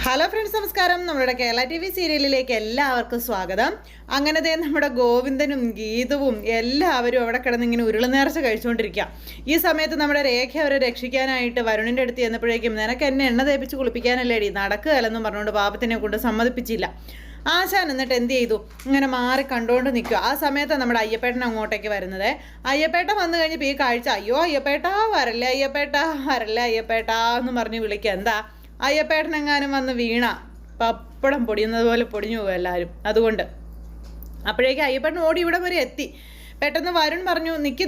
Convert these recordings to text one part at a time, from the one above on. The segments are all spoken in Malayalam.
ഹലോ ഫ്രണ്ട്സ്, നമസ്കാരം. നമ്മുടെ കേരള ടി വി സീരിയലിലേക്ക് എല്ലാവർക്കും സ്വാഗതം. അങ്ങനത്തെ നമ്മുടെ ഗോവിന്ദനും ഗീതവും എല്ലാവരും അവിടെ കിടന്ന് ഇങ്ങനെ ഉരുളനേർച്ച കഴിച്ചുകൊണ്ടിരിക്കുക. ഈ സമയത്ത് നമ്മുടെ രേഖ അവരെ രക്ഷിക്കാനായിട്ട് വരുണിൻ്റെ അടുത്ത് ചെന്നപ്പോഴേക്കും നിനക്ക് എന്നെ എണ്ണ തേപ്പിച്ച് കുളിപ്പിക്കാനല്ലേടി, നടക്കുകയല്ലെന്നും പറഞ്ഞുകൊണ്ട് പാപത്തിനെ കൊണ്ട് സമ്മതിപ്പിച്ചില്ല. ആശാൻ എന്നിട്ട് എന്ത് ചെയ്തു, ഇങ്ങനെ മാറി കണ്ടുകൊണ്ട് നിൽക്കുക. ആ സമയത്ത് നമ്മുടെ അയ്യപ്പേട്ടൻ അങ്ങോട്ടേക്ക് വരുന്നത്. അയ്യപ്പേട്ടൻ വന്നു കഴിഞ്ഞപ്പോൾ ഈ കാഴ്ച, അയ്യോ അയ്യപ്പേട്ടാ വരല്ലേ, അയ്യപ്പേട്ടാ വരല്ലേ, അയ്യപ്പേട്ടാ എന്ന് പറഞ്ഞ് വിളിക്കുക. എന്താ അയ്യപ്പേട്ടനെങ്ങാനും വന്ന് വീണ പപ്പടം പൊടിയുന്നത് പോലെ പൊടിഞ്ഞു പോകും എല്ലാവരും. അതുകൊണ്ട് അപ്പോഴേക്കും അയ്യപ്പേട്ടൻ ഓടി ഇവിടെ വരെ എത്തി. പെട്ടെന്ന് വരുൺ പറഞ്ഞു, നിൽക്കി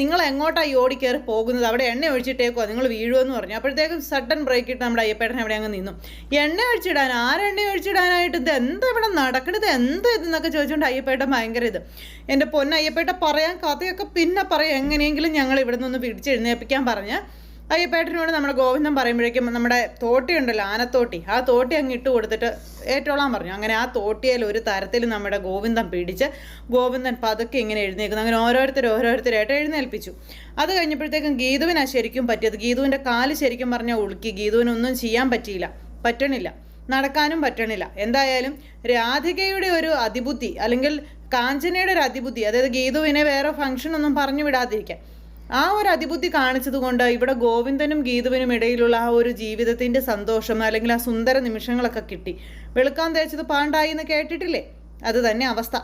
നിങ്ങൾ എങ്ങോട്ടാണ് ഈ ഓടി കയറി പോകുന്നത്, അവിടെ എണ്ണ ഒഴിച്ചിട്ടേക്കോ, നിങ്ങൾ വീഴുമെന്ന് പറഞ്ഞു. അപ്പോഴത്തേക്കും സഡൻ ബ്രേക്ക് ഇട്ട് നമ്മുടെ അയ്യപ്പേട്ടൻ അവിടെ അങ്ങ് നിന്നു. എണ്ണ ഒഴിച്ചിടാൻ, ആരെണ്ണ ഒഴിച്ചിടാനായിട്ട്, ഇത് എന്താ ഇവിടെ നടക്കണത്, എന്ത് ഇതെന്നൊക്കെ ചോദിച്ചുകൊണ്ട് അയ്യപ്പേട്ടൻ ഭയങ്കര ഇത്. എൻ്റെ പൊന്ന അയ്യപ്പേട്ട പറയാൻ കഥയൊക്കെ പിന്നെ പറയാം, എങ്ങനെയെങ്കിലും ഞങ്ങൾ ഇവിടെ നിന്ന് പിടിച്ചെഴുന്നേൽപ്പിക്കാൻ പറഞ്ഞ് അയ്യപ്പേട്ടനോട് നമ്മുടെ ഗോവിന്ദൻ പറയുമ്പോഴേക്കും നമ്മുടെ തോട്ടി ഉണ്ടല്ലോ, ആനത്തോട്ടി, ആ തോട്ടി അങ്ങ് ഇട്ട് കൊടുത്തിട്ട് ഏറ്റോളാൻ പറഞ്ഞു. അങ്ങനെ ആ തോട്ടിയിൽ ഒരു തരത്തിൽ നമ്മുടെ ഗോവിന്ദൻ പിടിച്ച് ഗോവിന്ദൻ പതുക്കെ ഇങ്ങനെ എഴുന്നേക്കുന്നു. അങ്ങനെ ഓരോരുത്തരായിട്ട് എഴുന്നേൽപ്പിച്ചു. അത് കഴിഞ്ഞപ്പോഴത്തേക്കും ഗീതുവിനാണ് ശരിക്കും പറ്റിയത്. ഗീതുവിൻ്റെ കാല് ശരിക്കും പറഞ്ഞാൽ ഉളുക്കി. ഗീതുവിനൊന്നും ചെയ്യാൻ പറ്റണില്ല, നടക്കാനും പറ്റണില്ല. എന്തായാലും രാധികയുടെ ഒരു അതിബുദ്ധി, അല്ലെങ്കിൽ കാഞ്ചനയുടെ ഒരു അതിബുദ്ധി, അതായത് ഗീതുവിനെ വേറെ ഫംഗ്ഷനൊന്നും പറഞ്ഞു വിടാതിരിക്കാൻ, ആ ഒരു അതിബുദ്ധി കാണിച്ചതുകൊണ്ട് ഇവിടെ ഗോവിന്ദനും ഗീതുവിനും ഇടയിലുള്ള ആ ഒരു ജീവിതത്തിൻ്റെ സന്തോഷം, അല്ലെങ്കിൽ ആ സുന്ദര നിമിഷങ്ങളൊക്കെ കിട്ടി. വെളുക്കാൻ തേച്ചത് പാണ്ടായി എന്ന് കേട്ടിട്ടില്ലേ, അത് തന്നെ അവസ്ഥ.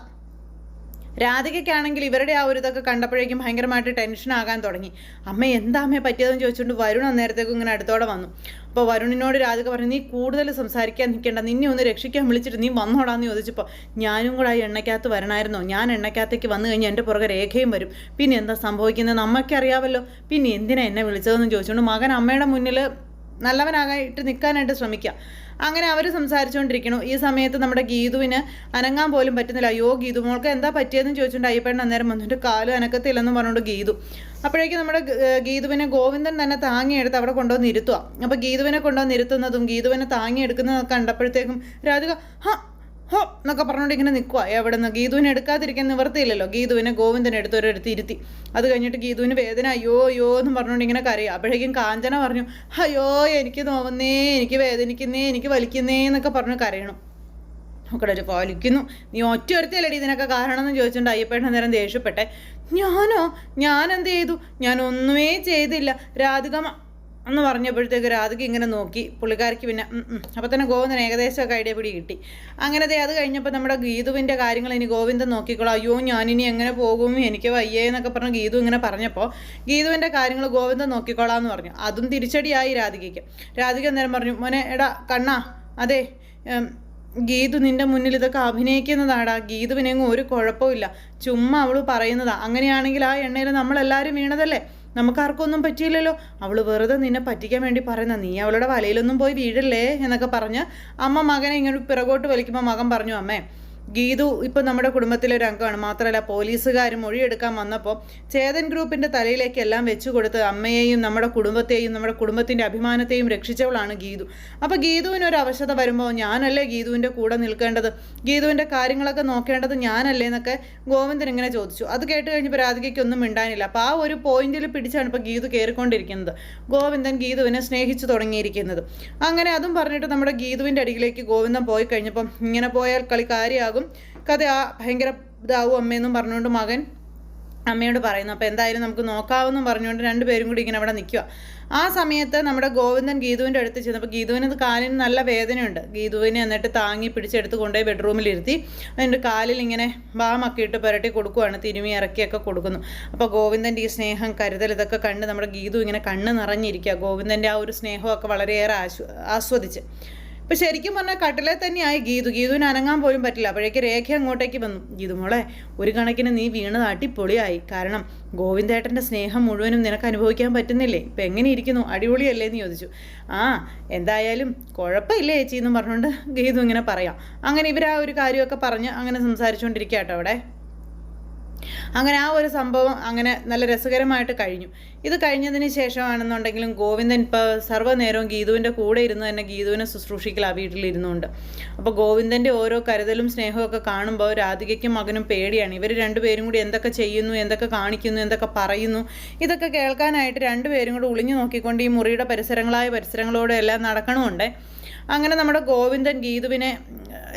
രാധികയ്ക്കാണെങ്കിൽ ഇവരുടെ ആ ഒരു ഇതൊക്കെ കണ്ടപ്പോഴേക്കും ഭയങ്കരമായിട്ട് ടെൻഷനാകാൻ തുടങ്ങി. അമ്മ എന്താ അമ്മയെ പറ്റിയതെന്ന് ചോദിച്ചുകൊണ്ട് വരുൺ അന്നേരത്തേക്കും ഇങ്ങനെ അടുത്തോടെ വന്നു. അപ്പോൾ വരുണിനോട് രാധിക പറഞ്ഞു, നീ കൂടുതൽ സംസാരിക്കാൻ നിൽക്കേണ്ട, നിന്നെ ഒന്ന് രക്ഷിക്കാൻ വിളിച്ചിട്ട് നീ വന്നോടാന്ന് ചോദിച്ചപ്പോൾ, ഞാനും കൂടെ ആ എണ്ണയ്ക്കകത്ത് വരണമായിരുന്നോ, ഞാൻ എണ്ണയ്ക്കകത്തേക്ക് വന്നു കഴിഞ്ഞാൽ എൻ്റെ പുറകെ രേഖയും വരും, പിന്നെ എന്താ സംഭവിക്കുന്നത് നമ്മൾക്കറിയാമല്ലോ, പിന്നെ എന്തിനാ എന്നെ വിളിച്ചതെന്ന് ചോദിച്ചുകൊണ്ട് മകൻ അമ്മയുടെ മുന്നിൽ നല്ലവനാകായിട്ട് നിൽക്കാനായിട്ട് ശ്രമിക്കുക. അങ്ങനെ അവർ സംസാരിച്ചുകൊണ്ടിരിക്കണു. ഈ സമയത്ത് നമ്മുടെ ഗീതുവിന് അനങ്ങാൻ പോലും പറ്റുന്നില്ല. അയ്യോ ഗീതു മോൾക്ക് എന്താ പറ്റിയതെന്ന് ചോദിച്ചുകൊണ്ട് അയ്യപ്പേട്ടൻ അന്നേരം വന്നിട്ട് കാലും അനക്കത്തില്ലെന്ന് പറഞ്ഞുകൊണ്ട് ഗീതു. അപ്പോഴേക്കും നമ്മുടെ ഗീതുവിനെ ഗോവിന്ദൻ തന്നെ താങ്ങിയെടുത്ത് അവിടെ കൊണ്ടുവന്ന് ഇരുത്തുക. അപ്പോൾ ഗീതുവിനെ കൊണ്ടുവന്ന് ഇരുത്തുന്നതും ഗീതുവിനെ താങ്ങിയെടുക്കുന്നതൊക്കെ കണ്ടപ്പോഴത്തേക്കും രാധിക ഹോ എന്നൊക്കെ പറഞ്ഞുകൊണ്ട് ഇങ്ങനെ നിൽക്കുക. എവിടെ നിന്ന് ഗീതുവിനെ എടുക്കാതിരിക്കാൻ നിവർത്തിയില്ലല്ലോ. ഗീതുവിനെ ഗോവിന്ദൻ എടുത്തൊരിടത്ത് ഇരുത്തി. അത് കഴിഞ്ഞിട്ട് ഗീതുവിന് വേദന അയ്യോ എന്ന് പറഞ്ഞുകൊണ്ട് ഇങ്ങനെ കരയുക. അപ്പോഴേക്കും കാഞ്ചന പറഞ്ഞു, അയ്യോ എനിക്ക് നോവുന്നേ, എനിക്ക് വേദനിക്കുന്നേ, എനിക്ക് വലിക്കുന്നേ എന്നൊക്കെ പറഞ്ഞു കരയണം. നോക്കട്ടെ ഒരു വലിക്കുന്നു, നീ ഒറ്റ ഒരുത്തല്ലടി ഇതിനൊക്കെ കാരണം എന്ന് ചോദിച്ചുകൊണ്ട് അയ്യപ്പേട്ടൻ നേരം ദേഷ്യപ്പെട്ടെ. ഞാൻ എന്ത് ചെയ്തു, ഞാൻ ഒന്നുമേ ചെയ്തില്ല രാധിക എന്ന് പറഞ്ഞപ്പോഴത്തേക്ക് രാധിക ഇങ്ങനെ നോക്കി. പുള്ളിക്കാരിക്ക് പിന്നെ അപ്പോൾ തന്നെ ഗോവിന്ദൻ ഏകദേശമൊക്കെ ഐഡിയ പിടി കിട്ടി. അങ്ങനത്തെ അത് കഴിഞ്ഞപ്പോൾ നമ്മുടെ ഗീതുവിൻ്റെ കാര്യങ്ങൾ ഇനി ഗോവിന്ദൻ നോക്കിക്കോളാം. അയ്യോ ഞാനിനി എങ്ങനെ പോകും, എനിക്ക് വയ്യേ എന്നൊക്കെ പറഞ്ഞ് ഗീതു ഇങ്ങനെ പറഞ്ഞപ്പോൾ ഗീതുവിൻ്റെ കാര്യങ്ങൾ ഗോവിന്ദൻ നോക്കിക്കോളാം എന്ന് പറഞ്ഞു. അതും തിരിച്ചടിയായി രാധികയ്ക്ക്. രാധിക അന്നേരം പറഞ്ഞു, മോനെ എടാ കണ്ണാ, അതെ ഗീതു നിൻ്റെ മുന്നിൽ ഇതൊക്കെ അഭിനയിക്കുന്നതാടാ, ഗീതുവിനെങ്ങും ഒരു കുഴപ്പമില്ല, ചുമ്മാ അവൾ പറയുന്നതാ. അങ്ങനെയാണെങ്കിൽ ആ എണ്ണയിൽ നമ്മളെല്ലാവരും വീണതല്ലേ, നമുക്കാർക്കൊന്നും പറ്റിയില്ലല്ലോ, അവൾ വെറുതെ നിന്നെ പറ്റിക്കാൻ വേണ്ടി പറയുന്ന, നീ അവളുടെ വലയിലൊന്നും പോയി വീഴല്ലേ എന്നൊക്കെ പറഞ്ഞ് അമ്മ മകനെ ഇങ്ങനെ പിറകോട്ട് വലിക്കുമ്പോൾ മകൻ പറഞ്ഞു, അമ്മേ ഗീതു ഇപ്പം നമ്മുടെ കുടുംബത്തിലെ ഒരു അംഗമാണ്, മാത്രമല്ല പോലീസുകാർ മൊഴിയെടുക്കാൻ വന്നപ്പോൾ ചേതൻ ഗ്രൂപ്പിൻ്റെ തലയിലേക്ക് എല്ലാം വെച്ചു കൊടുത്ത് അമ്മയെയും നമ്മുടെ കുടുംബത്തെയും നമ്മുടെ കുടുംബത്തിൻ്റെ അഭിമാനത്തെയും രക്ഷിച്ചവളാണ് ഗീതു. അപ്പോൾ ഗീതുവിനൊരു അവശത വരുമ്പോൾ ഞാനല്ലേ ഗീതുവിൻ്റെ കൂടെ നിൽക്കേണ്ടത്, ഗീതുവിൻ്റെ കാര്യങ്ങളൊക്കെ നോക്കേണ്ടത് ഞാനല്ലേ എന്നൊക്കെ ഗോവിന്ദൻ ഇങ്ങനെ ചോദിച്ചു. അത് കേട്ട് കഴിഞ്ഞപ്പോൾ രാധികയ്ക്കൊന്നും മിണ്ടാനില്ല. അപ്പോൾ ആ ഒരു പോയിന്റിൽ പിടിച്ചാണ് ഇപ്പോൾ ഗീതു കയറിക്കൊണ്ടിരിക്കുന്നത്. ഗോവിന്ദൻ ഗീതുവിനെ സ്നേഹിച്ചു തുടങ്ങിയിരിക്കുന്നത്. അങ്ങനെ അതും പറഞ്ഞിട്ട് നമ്മുടെ ഗീതുവിൻ്റെ അടിയിലേക്ക് ഗോവിന്ദൻ പോയി കഴിഞ്ഞപ്പം, ഇങ്ങനെ പോയാൽ കളി കാര്യമാകും, കഥ ഭയങ്കര ഇതാവും അമ്മയെന്നും പറഞ്ഞുകൊണ്ട് മകൻ അമ്മയോട് പറയുന്നു. അപ്പോൾ എന്തായാലും നമുക്ക് നോക്കാവെന്നും പറഞ്ഞുകൊണ്ട് രണ്ടുപേരും കൂടി ഇങ്ങനെ അവിടെ നിൽക്കുക. ആ സമയത്ത് നമ്മുടെ ഗോവിന്ദൻ ഗീതുവിൻ്റെ അടുത്ത് ചെന്നപ്പോൾ ഗീതുവിന് കാലിന് നല്ല വേദനയുണ്ട്. ഗീതുവിനെ എന്നിട്ട് താങ്ങി പിടിച്ചെടുത്ത് കൊണ്ടുപോയി ബെഡ്റൂമിലിരുത്തി അതിൻ്റെ കാലിൽ ഇങ്ങനെ ബാമൊക്കെ ഇട്ട് പുരട്ടി കൊടുക്കുകയാണ്, തിരുമി ഇറക്കിയൊക്കെ കൊടുക്കുന്നു. അപ്പോൾ ഗോവിന്ദൻ്റെ ഈ സ്നേഹം കരുതൽ ഇതൊക്കെ കണ്ട് നമ്മുടെ ഗീതു ഇങ്ങനെ കണ്ണ് നിറഞ്ഞിരിക്കുക. ഗോവിന്ദൻ്റെ ആ ഒരു സ്നേഹമൊക്കെ വളരെയേറെ ആസ്വദിച്ച്. ഇപ്പം ശരിക്കും പറഞ്ഞാൽ കട്ടിലെ തന്നെയായി ഗീതുവിന് അനങ്ങാൻ പോലും പറ്റില്ല. അപ്പോഴേക്ക് രേഖ അങ്ങോട്ടേക്ക് വന്നു. ഗീതു മോളെ ഒരു കണക്കിന് നീ വീണത് അടിപൊളിയായി, കാരണം ഗോവിന്ദേട്ടൻ്റെ സ്നേഹം മുഴുവനും നിനക്ക് അനുഭവിക്കാൻ പറ്റുന്നില്ലേ, ഇപ്പം എങ്ങനെ ഇരിക്കുന്നു, അടിപൊളിയല്ലേ എന്ന് ചോദിച്ചു. എന്തായാലും കുഴപ്പമില്ല ചേച്ചി എന്നും പറഞ്ഞുകൊണ്ട് ഗീതു ഇങ്ങനെ പറയാം. അങ്ങനെ ഇവർ ആ ഒരു കാര്യമൊക്കെ പറഞ്ഞ് അങ്ങനെ സംസാരിച്ചുകൊണ്ടിരിക്കുക കേട്ടോ അവിടെ. അങ്ങനെ ആ ഒരു സംഭവം അങ്ങനെ നല്ല രസകരമായിട്ട് കഴിഞ്ഞു. ഇത് കഴിഞ്ഞതിന് ശേഷമാണെന്നുണ്ടെങ്കിലും ഗോവിന്ദൻ ഇപ്പോൾ സർവ്വനേരവും ഗീതുവിൻ്റെ കൂടെ ഇരുന്ന് തന്നെ ഗീതുവിനെ ശുശ്രൂഷിക്കലാണ് വീട്ടിലിരുന്നുകൊണ്ട്. അപ്പോൾ ഗോവിന്ദൻ്റെ ഓരോ കരുതലും സ്നേഹവും ഒക്കെ കാണുമ്പോൾ രാധികയ്ക്കും മകനും പേടിയാണ്. ഇവർ രണ്ടുപേരും കൂടി എന്തൊക്കെ ചെയ്യുന്നു, എന്തൊക്കെ കാണിക്കുന്നു, എന്തൊക്കെ പറയുന്നു, ഇതൊക്കെ കേൾക്കാനായിട്ട് രണ്ടുപേരും കൂടി ഒളിഞ്ഞു നോക്കിക്കൊണ്ട് ഈ മുറിയുടെ പരിസരങ്ങളോടെ എല്ലാം നടക്കണമുണ്ട്. അങ്ങനെ നമ്മുടെ ഗോവിന്ദൻ ഗീതുവിനെ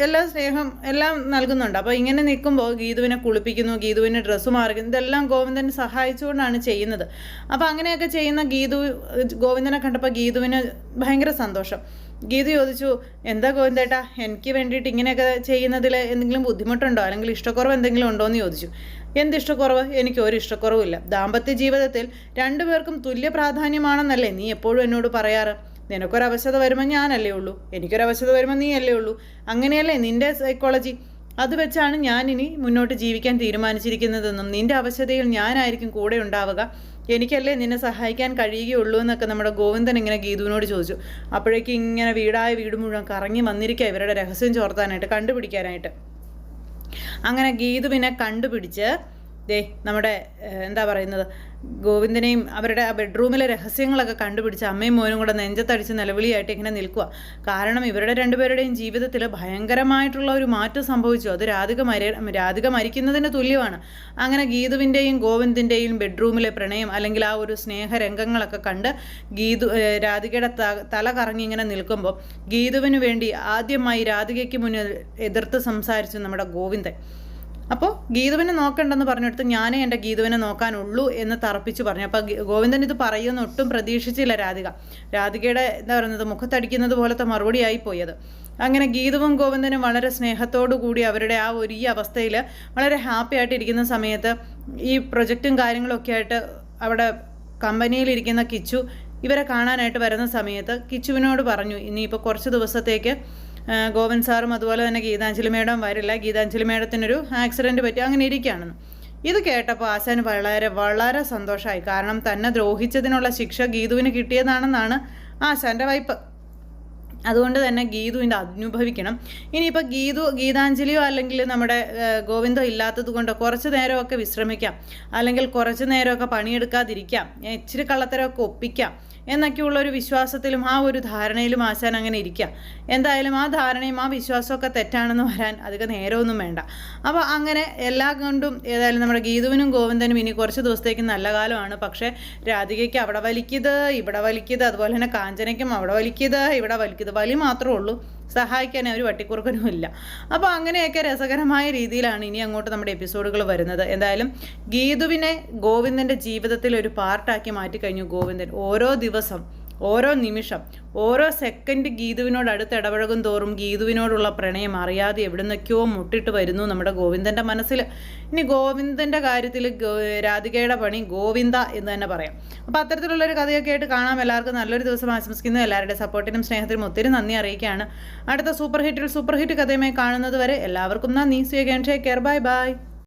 എല്ലാ സ്നേഹം എല്ലാം നൽകുന്നുണ്ട്. അപ്പോൾ ഇങ്ങനെ നിൽക്കുമ്പോൾ ഗീതുവിനെ കുളിപ്പിക്കുന്നു, ഗീതുവിനെ ഡ്രസ്സ് മാറിക്കുന്നു, ഇതെല്ലാം ഗോവിന്ദൻ സഹായിച്ചുകൊണ്ടാണ് ചെയ്യുന്നത്. അപ്പോൾ അങ്ങനെയൊക്കെ ചെയ്യുന്ന ഗോവിന്ദനെ കണ്ടപ്പോൾ ഗീതുവിന് ഭയങ്കര സന്തോഷം. ഗീതു ചോദിച്ചു, എന്താ ഗോവിന്ദേട്ടാ എനിക്ക് വേണ്ടിയിട്ട് ഇങ്ങനെയൊക്കെ ചെയ്യുന്നതിൽ എന്തെങ്കിലും ബുദ്ധിമുട്ടുണ്ടോ, അല്ലെങ്കിൽ ഇഷ്ടക്കുറവ് എന്തെങ്കിലും ഉണ്ടോ എന്ന് ചോദിച്ചു. എന്ത് ഇഷ്ടക്കുറവ്? എനിക്ക് ഒരു ഇഷ്ടക്കുറവില്ല. ദാമ്പത്യ ജീവിതത്തിൽ രണ്ടുപേർക്കും തുല്യ പ്രാധാന്യമാണെന്നല്ലേ നീ എപ്പോഴും എന്നോട് പറയാറ്. നിനക്കൊരവശത വരുമ്പോൾ ഞാനല്ലേ ഉള്ളൂ, എനിക്കൊരവശത വരുമ്പോൾ നീ അല്ലേ ഉള്ളൂ. അങ്ങനെയല്ലേ നിൻ്റെ സൈക്കോളജി. അത് വെച്ചാണ് ഞാനിനി മുന്നോട്ട് ജീവിക്കാൻ തീരുമാനിച്ചിരിക്കുന്നതെന്നും നിൻ്റെ അവശതയിൽ ഞാനായിരിക്കും കൂടെ ഉണ്ടാവുക, എനിക്കല്ലേ നിന്നെ സഹായിക്കാൻ കഴിയുകയുള്ളൂ എന്നൊക്കെ നമ്മുടെ ഗോവിന്ദൻ ഇങ്ങനെ ഗീതുവിനോട് ചോദിച്ചു. അപ്പോഴേക്കും ഇങ്ങനെ വീട് മുഴുവൻ കറങ്ങി വന്നിരിക്കുക ഇവരുടെ രഹസ്യം ചോർത്താനായിട്ട്, കണ്ടുപിടിക്കാനായിട്ട്. അങ്ങനെ ഗീതുവിനെ കണ്ടുപിടിച്ച് നമ്മുടെ എന്താ പറയുന്നത്, ഗോവിന്ദനെയും അവരുടെ ആ ബെഡ്റൂമിലെ രഹസ്യങ്ങളൊക്കെ കണ്ടുപിടിച്ച് അമ്മയും മോനും കൂടെ നെഞ്ചത്തടിച്ച് നിലവിളിയായിട്ട് ഇങ്ങനെ നിൽക്കുക. കാരണം ഇവരുടെ രണ്ടുപേരുടെയും ജീവിതത്തിൽ ഭയങ്കരമായിട്ടുള്ള ഒരു മാറ്റം സംഭവിച്ചു. അത് രാധിക മരിക്കുന്നതിന് തുല്യമാണ്. അങ്ങനെ ഗീതുവിൻ്റെയും ഗോവിന്ദിൻ്റെയും ബെഡ്റൂമിലെ പ്രണയം അല്ലെങ്കിൽ ആ ഒരു സ്നേഹരംഗങ്ങളൊക്കെ കണ്ട് രാധികയുടെ തല കറങ്ങി ഇങ്ങനെ നിൽക്കുമ്പോൾ ഗീതുവിന് വേണ്ടി ആദ്യമായി രാധികയ്ക്ക് മുന്നിൽ എതിർത്ത് സംസാരിച്ചു നമ്മുടെ ഗോവിന്ദൻ. അപ്പോൾ ഗീതുവിനെ നോക്കണ്ടെന്ന് പറഞ്ഞെടുത്ത് ഞാനേ എൻ്റെ ഗീതുവിനെ നോക്കാനുള്ളൂ എന്ന് തറപ്പിച്ച് പറഞ്ഞു. അപ്പോൾ ഗോവിന്ദൻ ഇത് പറയുമെന്ന് ഒട്ടും പ്രതീക്ഷിച്ചില്ല രാധികയുടെ എന്താ പറയുന്നത് മുഖത്തടിക്കുന്നത് പോലത്തെ മറുപടി ആയിപ്പോയത്. അങ്ങനെ ഗീതുവും ഗോവിന്ദനും വളരെ സ്നേഹത്തോടു കൂടി അവരുടെ ആ ഒരു ഈ അവസ്ഥയിൽ വളരെ ഹാപ്പി ആയിട്ടിരിക്കുന്ന സമയത്ത് ഈ പ്രൊജക്റ്റും കാര്യങ്ങളൊക്കെ ആയിട്ട് അവിടെ കമ്പനിയിലിരിക്കുന്ന കിച്ചു ഇവരെ കാണാനായിട്ട് വരുന്ന സമയത്ത് കിച്ചുവിനോട് പറഞ്ഞു, ഇനിയിപ്പോൾ കുറച്ച് ദിവസത്തേക്ക് ഗോവിന്ദ് സാറും അതുപോലെ തന്നെ ഗീതാഞ്ജലി മേഡം വരില്ല, ഗീതാഞ്ജലി മേഡത്തിനൊരു ആക്സിഡൻറ്റ് പറ്റി അങ്ങനെ ഇരിക്കുകയാണെന്ന്. ഇത് കേട്ടപ്പോൾ ആശാന് വളരെ വളരെ സന്തോഷമായി. കാരണം തന്നെ ദ്രോഹിച്ചതിനുള്ള ശിക്ഷ ഗീതുവിന് കിട്ടിയതാണെന്നാണ് ആശാൻ്റെ വൈപ്പ്. അതുകൊണ്ട് തന്നെ ഗീതുവിൻ്റെ അനുഭവിക്കണം. ഇനിയിപ്പോൾ ഗീതാഞ്ജലിയോ അല്ലെങ്കിൽ നമ്മുടെ ഗോവിന്ദോ ഇല്ലാത്തത് കൊണ്ട് കുറച്ച് നേരമൊക്കെ വിശ്രമിക്കാം, അല്ലെങ്കിൽ കുറച്ച് നേരമൊക്കെ പണിയെടുക്കാതിരിക്കാം, ഇച്ചിരി കള്ളത്തരമൊക്കെ ഒപ്പിക്കാം എന്നൊക്കെയുള്ളൊരു വിശ്വാസത്തിലും ആ ഒരു ധാരണയിലും ആശാൻ അങ്ങനെ ഇരിക്കുക. എന്തായാലും ആ ധാരണയും ആ വിശ്വാസമൊക്കെ തെറ്റാണെന്ന് വരാൻ അധികം നേരമൊന്നും വേണ്ട. അപ്പോൾ അങ്ങനെ എല്ലാം കൊണ്ടും ഏതായാലും നമ്മുടെ ഗീതുവിനും ഗോവിന്ദനും ഇനി കുറച്ച് ദിവസത്തേക്ക് നല്ല കാലമാണ്. പക്ഷേ രാധികയ്ക്ക് അവിടെ വലിക്കുന്നത് ഇവിടെ വലിക്കുന്നത്, അതുപോലെ തന്നെ കാഞ്ചനയ്ക്കും അവിടെ വലിക്കുന്നത് ഇവിടെ വലിക്കുന്നത്, വലി മാത്രമേ ഉള്ളൂ, സഹായിക്കാൻ ഒരു വട്ടിക്കുറുക്കനും ഇല്ല. അപ്പോൾ അങ്ങനെയൊക്കെ രസകരമായ രീതിയിലാണ് ഇനി അങ്ങോട്ട് നമ്മുടെ എപ്പിസോഡുകൾ വരുന്നത്. എന്തായാലും ഗീതുവിനെ ഗോവിന്ദൻ്റെ ജീവിതത്തിൽ ഒരു പാർട്ടാക്കി മാറ്റിക്കഴിഞ്ഞു ഗോവിന്ദൻ. ഓരോ ദിവസം, ഓരോ നിമിഷം, ഓരോ സെക്കൻഡ് ഗീതുവിനോട് അടുത്ത് ഇടപഴകും തോറും ഗീതുവിനോടുള്ള പ്രണയം അറിയാതെ എവിടുന്നൊക്കെയോ മുട്ടിട്ട് വരുന്നു നമ്മുടെ ഗോവിന്ദൻ്റെ മനസ്സിൽ. ഇനി ഗോവിന്ദൻ്റെ കാര്യത്തിൽ രാധികയുടെ പണി ഗോവിന്ദ എന്ന് തന്നെ പറയാം. അപ്പോൾ അത്തരത്തിലുള്ളൊരു കഥയൊക്കെ ആയിട്ട് കാണാം. എല്ലാവർക്കും നല്ലൊരു ദിവസം ആശംസിക്കുന്നു. എല്ലാവരുടെ സപ്പോർട്ടിനും സ്നേഹത്തിനും ഒത്തിരി നന്ദി അറിയിക്കുകയാണ്. അടുത്ത സൂപ്പർ ഹിറ്റ് കഥയുമായി കാണുന്നത് വരെ എല്ലാവർക്കും നന്ദി. See you again. Take care. Bye by.